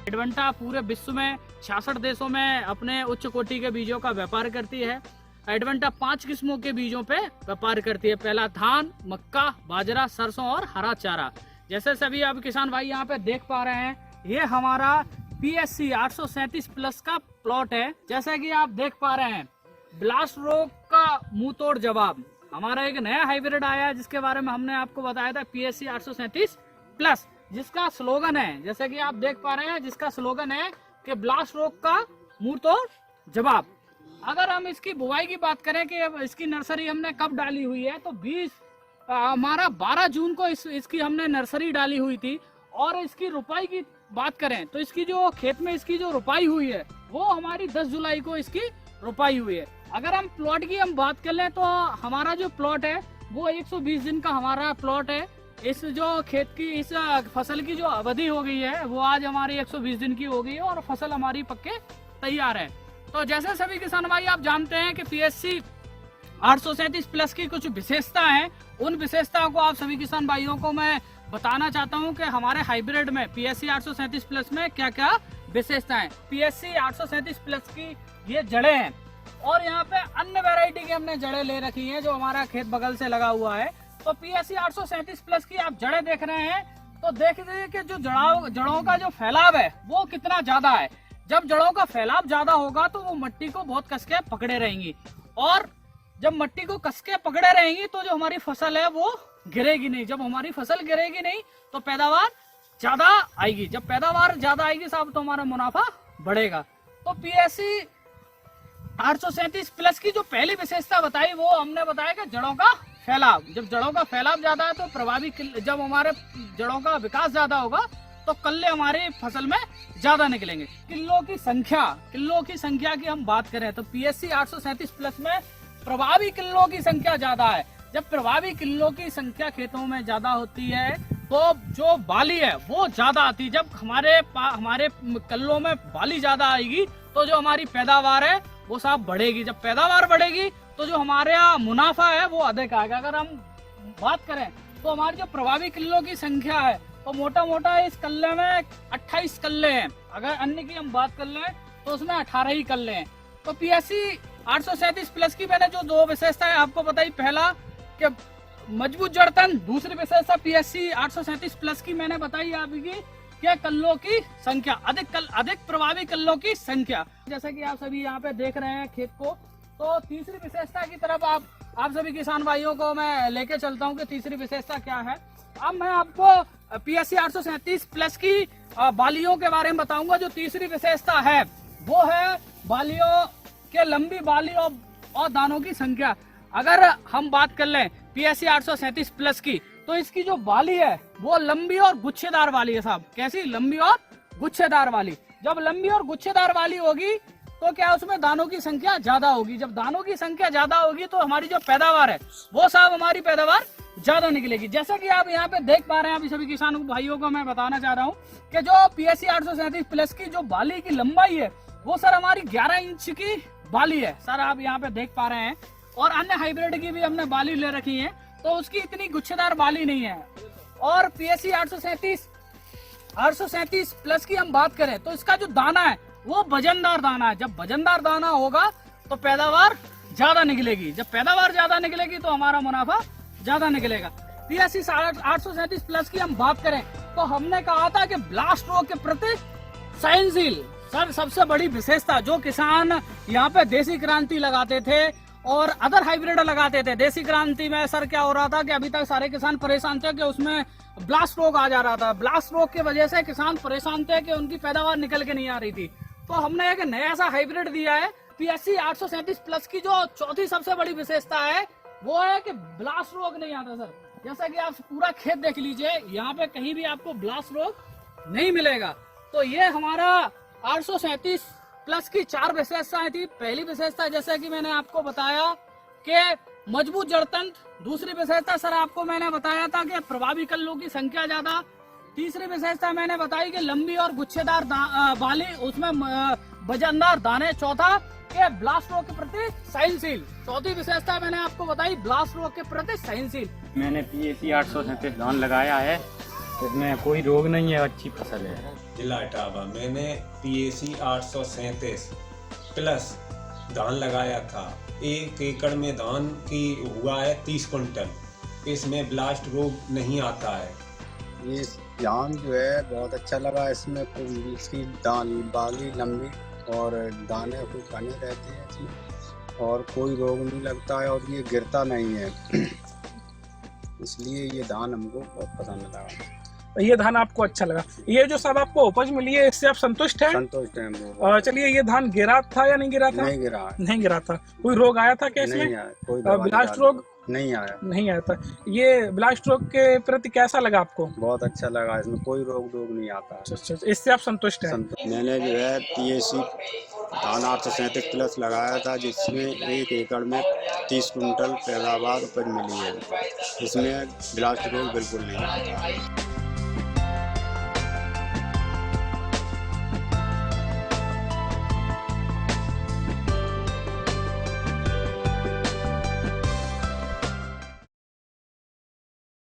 Advanta पूरे विश्व में 66 देशों में अपने उच्च कोटि के बीजों का व्यापार करती है। एडवेंटा 5 किस्मों के बीजों पे व्यापार करती है। पहला धान, मक्का, बाजरा, सरसों और हरा चारा। जैसे सभी अब किसान भाई यहाँ पे देख पा रहे हैं, ये हमारा PSC 837 प्लस का प्लॉट है। जैसा कि आप देख पा रहे हैं, ब्लास्ट रोग का मुंह तोड़ जवाब। हमारा एक नया हाइब्रिड आया है जिसके बारे में हमने आपको बताया था, PSC 837 प्लस, जिसका स्लोगन है, जैसे कि आप देख पा रहे हैं, जिसका स्लोगन है कि ब्लास्ट रोग का मुंह तोड़ जवाब। अगर हम इसकी बुआई की बात करें कि इसकी नर्सरी हमने कब डाली हुई है, तो 12 जून को इसकी हमने नर्सरी डाली हुई थी। और इसकी रुपाई की बात करें तो इसकी जो खेत में इसकी जो रुपाई हुई है वो हमारी 10 जुलाई को इसकी रुपाई हुई है। अगर हम प्लॉट की हम बात कर लें तो हमारा जो प्लॉट है वो 120 दिन का हमारा प्लॉट है। इस जो खेत की इस फसल की जो अवधि हो गई है वो आज हमारी 120 दिन की हो गई है और फसल हमारी पक्के तैयार है। तो जैसे सभी किसान भाई आप जानते हैं कि PSC 837 प्लस की कुछ विशेषता है, उन विशेषताओं को आप सभी किसान भाइयों को मैं बताना चाहता हूं कि हमारे हाइब्रिड में PSC 837 प्लस में क्या क्या विशेषताएं। PSC 837 प्लस की ये जड़ें हैं और यहाँ पे अन्य वैरायटी की हमने जड़ें ले रखी हैं जो हमारा खेत बगल से लगा हुआ है। तो PSC 837 प्लस की आप जड़ें देख रहे हैं तो देख दीजिए कि जो जड़ों का जो फैलाव है वो कितना ज्यादा है। जब जड़ों का फैलाव ज्यादा होगा तो वो मिट्टी को बहुत कस के पकड़े रहेंगी और जब मिट्टी को कस के पकड़े रहेंगी तो जो हमारी फसल है वो गिरेगी नहीं। जब हमारी फसल गिरेगी नहीं तो पैदावार ज्यादा आएगी। जब पैदावार ज्यादा आएगी साहब तो हमारा मुनाफा बढ़ेगा। तो PSC 837 प्लस की जो पहली विशेषता बताई वो हमने बताया कि जड़ों का फैलाव। जब जड़ों का फैलाव ज्यादा है तो प्रभावी, जब हमारे जड़ों का विकास ज्यादा होगा तो कल्ले हमारी फसल में ज्यादा निकलेंगे। किल्लों की संख्या की हम बात करें तो PSC 837 प्लस में प्रभावी किल्लों की संख्या ज्यादा है। जब प्रभावी किल्लों की संख्या खेतों में ज्यादा होती है तो जो बाली है वो ज्यादा आती है। जब हमारे कल्लों में बाली ज्यादा आएगी तो जो हमारी पैदावार है वो साहब बढ़ेगी। जब पैदावार बढ़ेगी तो जो हमारे मुनाफा है वो अधिक आएगा। अगर हम बात करें तो हमारी जो प्रभावी किल्लों की संख्या है तो मोटा मोटा इस कल्ले में 28 कल्ले हैं। अगर अन्य की हम बात कर लें तो उसमें 18 ही कल्ले हैं। तो PSC 837 प्लस की मैंने जो 2 विशेषताएं आपको बताई, पहला कि मजबूत जड़तन, दूसरी विशेषता PSC 837 प्लस की मैंने बताई आपकी कि कल्लों की संख्या अधिक प्रभावी कल्लों की संख्या। जैसा कि आप सभी यहाँ पे देख रहे हैं खेत को, तो तीसरी विशेषता की तरफ आप सभी किसान भाइयों को मैं लेके चलता हूँ कि तीसरी विशेषता क्या है। अब मैं आपको PSC 837 प्लस की बालियों के बारे में बताऊंगा। जो तीसरी विशेषता है वो है बालियों के लंबी बाली और दानों की संख्या। अगर हम बात कर लें PSC 837 प्लस की तो इसकी जो बाली है वो लंबी और गुच्छेदार वाली है साहब। कैसी? लंबी और गुच्छेदार वाली। जब लंबी और गुच्छेदार वाली होगी तो क्या उसमें दानों की संख्या ज्यादा होगी। जब दानों की संख्या ज्यादा होगी तो हमारी जो पैदावार है वो साहब हमारी पैदावार ज्यादा निकलेगी। जैसा कि आप यहाँ पे देख पा रहे हैं, अभी सभी किसान भाइयों को मैं बताना चाह रहा हूँ कि जो PSC 837 प्लस की जो बाली की लंबाई है वो सर हमारी 11 इंच की बाली है सर, आप यहाँ पे देख पा रहे हैं। और अन्य हाइब्रिड की भी हमने बाली ले रखी है तो उसकी इतनी गुच्छेदार बाली नहीं है। और PSC 837 प्लस की हम बात करें तो इसका जो दाना है वो वजनदार दाना है। जब वजनदार दाना होगा तो पैदावार ज्यादा निकलेगी। जब पैदावार ज्यादा निकलेगी तो हमारा मुनाफा ज्यादा निकलेगा। PSC 837 प्लस की हम बात करें तो हमने कहा था कि ब्लास्ट रोग के प्रति सहनशील। सर सबसे बड़ी विशेषता, जो किसान यहाँ पे देसी क्रांति लगाते थे और अदर हाइब्रिड लगाते थे, देसी क्रांति में सर क्या हो रहा था कि अभी तक सारे किसान परेशान थे कि उसमें ब्लास्ट रोग आ जा रहा था। ब्लास्ट रोग की वजह से किसान परेशान थे कि उनकी पैदावार निकल के नहीं आ रही थी। तो हमने एक नया सा हाइब्रिड दिया है। PSC 837 प्लस की जो चौथी सबसे बड़ी विशेषता है वो है कि ब्लास्ट रोग नहीं आता सर। जैसा कि आप पूरा खेत देख लीजिए, यहाँ पे कहीं भी आपको ब्लास्ट रोग नहीं मिलेगा। तो ये हमारा 837 प्लस की 4 विशेषताएं थी। पहली विशेषता जैसा कि मैंने आपको बताया कि मजबूत जड़तंत्र। दूसरी विशेषता सर आपको मैंने बताया था कि प्रभावी कल्लों की संख्या ज्यादा। तीसरी विशेषता मैंने बताई कि लंबी और गुच्छेदार बाली, उसमें वजनदार दाने। चौथा कि ब्लास्ट रोग के प्रति सहनशील। चौथी विशेषता मैंने आपको बताई ब्लास्ट रोग के प्रति सहनशील। मैंने PSC 837 धान लगाया है इसमें कोई रोग नहीं है, अच्छी फसल है। जिला इटावा मैंने PAC 837 प्लस धान लगाया था। 1 एकड़ में धान की हुआ है 30 कुंटल। इसमें ब्लास्ट रोग नहीं आता है। ये धान जो है बहुत अच्छा लगा। इसमें इसकी बाली लंबी और दाने खूब घने रहते हैं इसमें, और कोई रोग नहीं लगता है, और ये गिरता नहीं है। इसलिए ये धान हमको बहुत पसंद लगा। ये धान आपको अच्छा लगा। ये जो सब आपको उपज मिली है, इससे आप संतुष्ट हैं? संतुष्ट हैं। चलिए, ये धान गिरा था या नहीं गिरा था? नहीं गिरा है। नहीं गिरा था। कोई रोग आया था क्या इसमें? नहीं आया, कोई ब्लास्ट रोग नहीं आया। नहीं आया था। ये ब्लास्ट रोग के प्रति कैसा लगा आपको? बहुत अच्छा लगा, इसमें कोई रोग नहीं आता। अच्छा, इससे आप संतुष्ट हैं? मैंने जो है PAC धान 837 प्लस लगाया था, जिसमें 1 एकड़ में 30 कुंटल पैदावार उपज मिली है। इसमें ब्लास्ट रोग बिल्कुल नहीं आता।